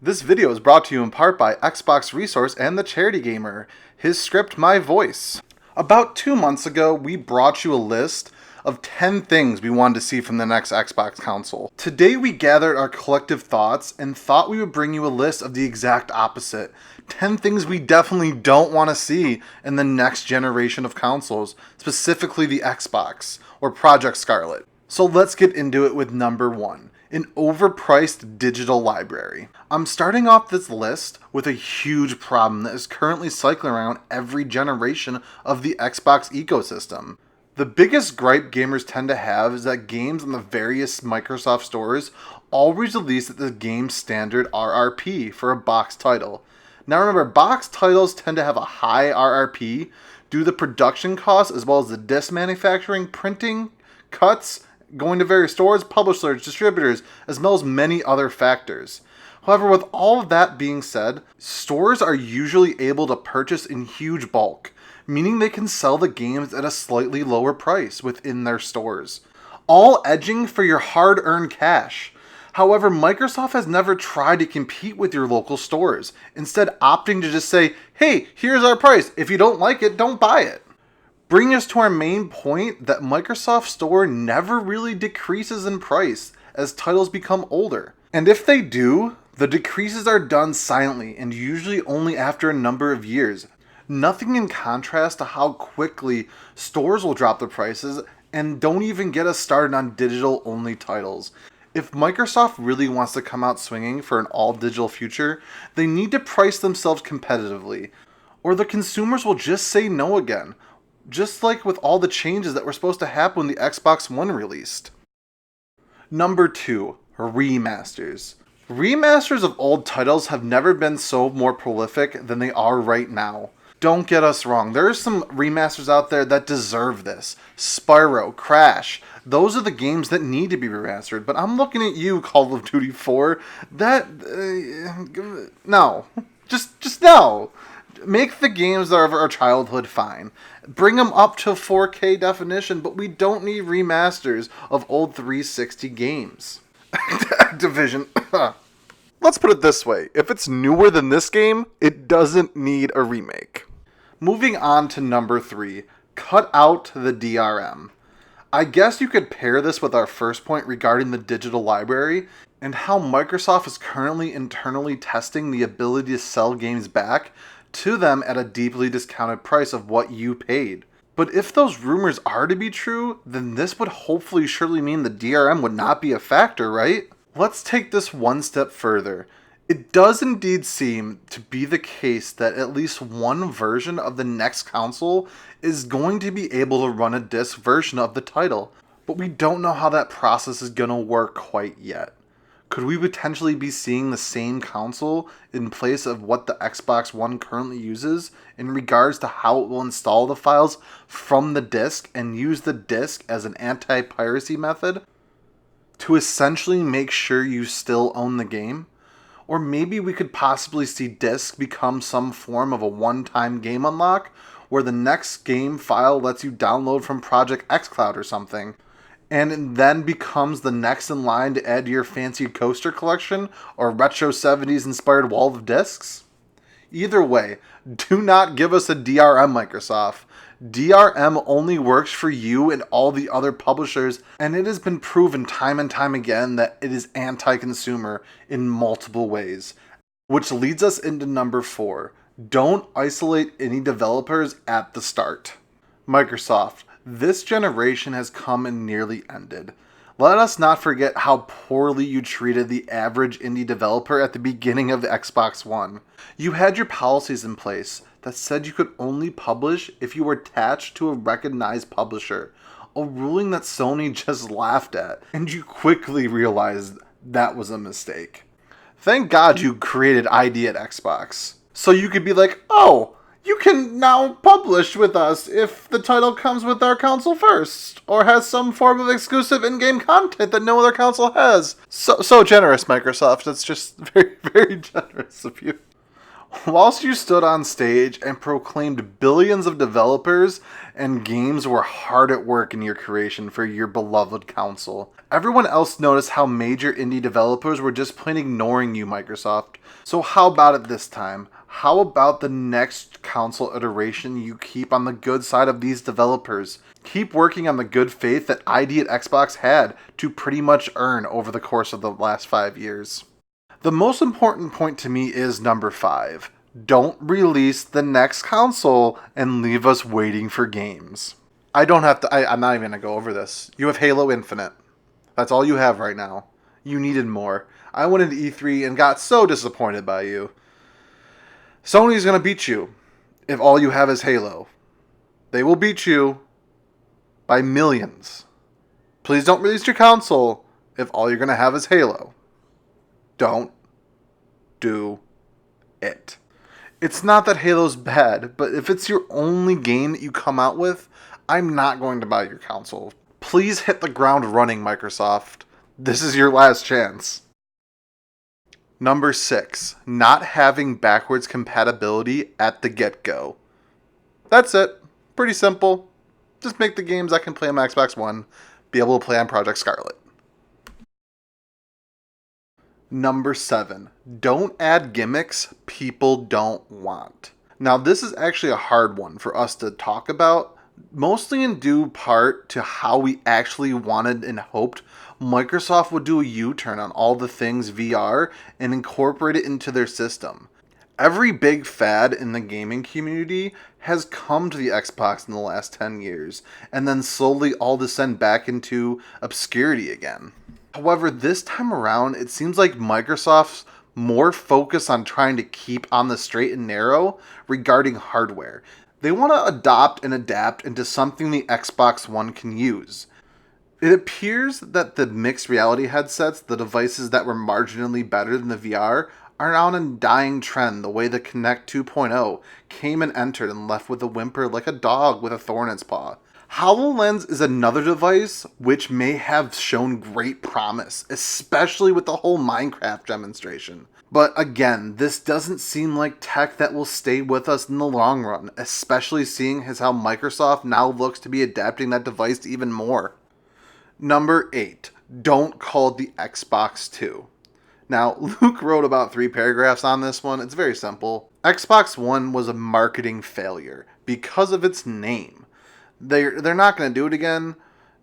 This video is brought to you in part by Xbox Resource and the Charity Gamer. His script, my voice. About 2 months ago, we brought you a list of 10 things we wanted to see from the next Xbox console. Today we gathered our collective thoughts and thought we would bring you a list of the exact opposite. 10 things we definitely don't want to see in the next generation of consoles, specifically the Xbox, or Project Scarlett. So let's get into it with number 1. An overpriced digital library. I'm starting off this list with a huge problem that is currently cycling around every generation of the Xbox ecosystem. The biggest gripe gamers tend to have is that games on the various Microsoft stores always release at the game standard RRP for a box title. Now remember, box titles tend to have a high RRP due to the production costs as well as the disc manufacturing, printing, cuts, going to various stores, publishers, distributors, as well as many other factors. However, with all of that being said, stores are usually able to purchase in huge bulk, meaning they can sell the games at a slightly lower price within their stores, all edging for your hard-earned cash. However, Microsoft has never tried to compete with your local stores, instead opting to just say, hey, here's our price, if you don't like it, don't buy it. Bringing us to our main point that Microsoft Store never really decreases in price as titles become older. And if they do, the decreases are done silently and usually only after a number of years. Nothing in contrast to how quickly stores will drop the prices, and don't even get us started on digital-only titles. If Microsoft really wants to come out swinging for an all-digital future, they need to price themselves competitively, or the consumers will just say no again. Just like with all the changes that were supposed to happen when the Xbox One released. Number 2, remasters. Remasters of old titles have never been so more prolific than they are right now. Don't get us wrong, there are some remasters out there that deserve this. Spyro, Crash, those are the games that need to be remastered, but I'm looking at you, Call of Duty 4, no. Just no. Make the games of our childhood fine. Bring them up to 4K definition, but we don't need remasters of old 360 games. Activision. Let's put it this way. If it's newer than this game, it doesn't need a remake. Moving on to number 3. Cut out the DRM. I guess you could pair this with our first point regarding the digital library and how Microsoft is currently internally testing the ability to sell games back to them at a deeply discounted price of what you paid. But if those rumors are to be true, then this would hopefully surely mean the DRM would not be a factor, right? Let's take this one step further. It does indeed seem to be the case that at least one version of the next console is going to be able to run a disc version of the title, but we don't know how that process is going to work quite yet. Could we potentially be seeing the same console in place of what the Xbox One currently uses in regards to how it will install the files from the disc and use the disc as an anti-piracy method to essentially make sure you still own the game? Or maybe we could possibly see disc become some form of a one-time game unlock where the next game file lets you download from Project xCloud or something, and it then becomes the next in line to add to your fancy coaster collection or retro 70s inspired wall of discs? Either way, do not give us a DRM, Microsoft. DRM only works for you and all the other publishers, and it has been proven time and time again that it is anti-consumer in multiple ways. Which leads us into number 4. Don't isolate any developers at the start. Microsoft, this generation has come and nearly ended. Let us not forget how poorly you treated the average indie developer at the beginning of the Xbox One. You had your policies in place that said you could only publish if you were attached to a recognized publisher, a ruling that Sony just laughed at, and you quickly realized that was a mistake. Thank God you created ID at Xbox, so you could be like, oh, you can now publish with us if the title comes with our console first, or has some form of exclusive in-game content that no other console has. So generous, Microsoft. It's just very, very generous of you. Whilst you stood on stage and proclaimed billions of developers and games were hard at work in your creation for your beloved console, everyone else noticed how major indie developers were just plain ignoring you, Microsoft. So how about it this time? How about the next console iteration you keep on the good side of these developers? Keep working on the good faith that ID at Xbox had to pretty much earn over the course of the last 5 years. The most important point to me is number 5. Don't release the next console and leave us waiting for games. I'm not even going to go over this. You have Halo Infinite. That's all you have right now. You needed more. I went into E3 and got so disappointed by you. Sony's going to beat you if all you have is Halo. They will beat you by millions. Please don't release your console if all you're going to have is Halo. Don't do it. It's not that Halo's bad, but if it's your only game that you come out with, I'm not going to buy your console. Please hit the ground running, Microsoft. This is your last chance. Number 6, not having backwards compatibility at the get-go. That's it. Pretty simple. Just make the games I can play on my Xbox One be able to play on Project Scarlett. Number 7, don't add gimmicks people don't want. Now this is actually a hard one for us to talk about, mostly in due part to how we actually wanted and hoped Microsoft would do a U-turn on all the things VR and incorporate it into their system. Every big fad in the gaming community has come to the Xbox in the last 10 years, and then slowly all descend back into obscurity again. However, this time around, it seems like Microsoft's more focused on trying to keep on the straight and narrow regarding hardware. They want to adopt and adapt into something the Xbox One can use. It appears that the mixed reality headsets, the devices that were marginally better than the VR, are now on a dying trend the way the Kinect 2.0 came and entered and left with a whimper like a dog with a thorn in its paw. HoloLens is another device which may have shown great promise, especially with the whole Minecraft demonstration. But again, this doesn't seem like tech that will stay with us in the long run, especially seeing as how Microsoft now looks to be adapting that device even more. Number 8, don't call it the Xbox 2. Now, Luke wrote about 3 paragraphs on this one. It's very simple. Xbox One was a marketing failure because of its name. They're not going to do it again,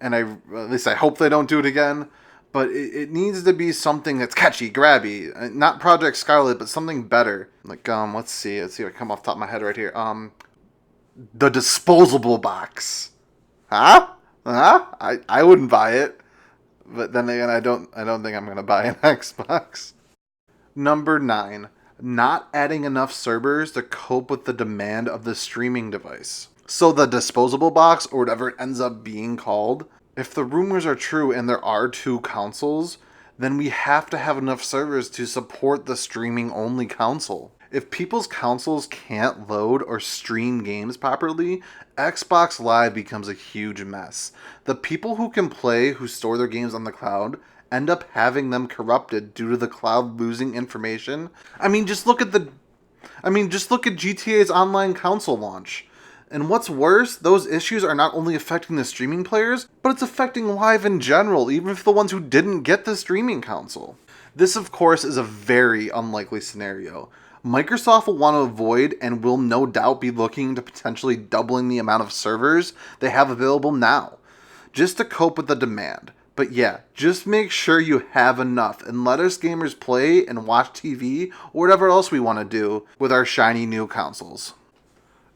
and at least I hope they don't do it again, but it needs to be something that's catchy, grabby, not Project Scarlett, but something better. Like, let's see if I come off the top of my head right here. The disposable box. Huh? I wouldn't buy it, but then again, I don't think I'm going to buy an Xbox. Number 9, not adding enough servers to cope with the demand of the streaming device. So the disposable box, or whatever it ends up being called, if the rumors are true and there are 2 consoles, then we have to have enough servers to support the streaming-only console. If people's consoles can't load or stream games properly, Xbox Live becomes a huge mess. The people who can play, who store their games on the cloud, end up having them corrupted due to the cloud losing information. Just look at GTA's online console launch. And what's worse, those issues are not only affecting the streaming players, but it's affecting Live in general, even for the ones who didn't get the streaming console. This, of course, is a very unlikely scenario. Microsoft will want to avoid and will no doubt be looking to potentially doubling the amount of servers they have available now, just to cope with the demand. But yeah, just make sure you have enough and let us gamers play and watch TV or whatever else we want to do with our shiny new consoles.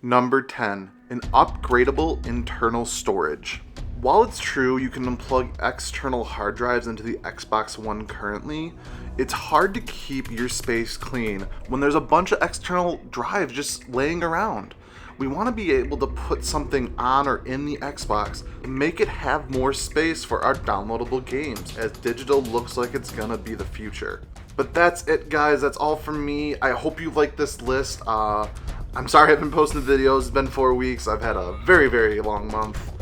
Number 10, an upgradable internal storage. While it's true you can unplug external hard drives into the Xbox One currently, it's hard to keep your space clean when there's a bunch of external drives just laying around. We want to be able to put something on or in the Xbox and make it have more space for our downloadable games, as digital looks like it's gonna be the future. But that's it, guys. That's all from me. I hope you like this list. I'm sorry I haven't posted videos. It's been 4 weeks. I've had a very, very long month.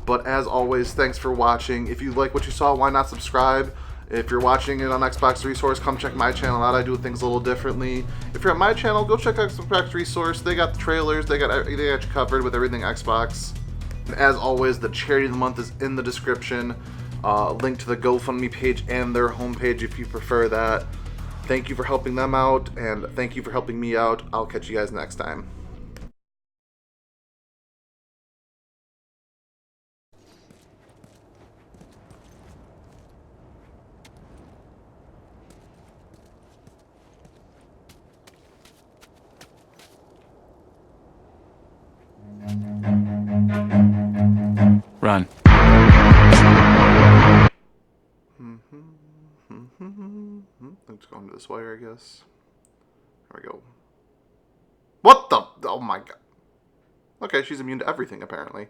But as always, thanks for watching. If you like what you saw, why not subscribe? If you're watching it on Xbox Resource, come check my channel out. I do things a little differently. If you're at my channel, go check Xbox Resource. They got the trailers. They got you covered with everything Xbox. And as always, the charity of the month is in the description. Link to the GoFundMe page and their homepage if you prefer that. Thank you for helping them out, and thank you for helping me out. I'll catch you guys next time. Run. Let's go into this wire, I guess. There we go. What the? Oh my god. Okay, she's immune to everything, apparently.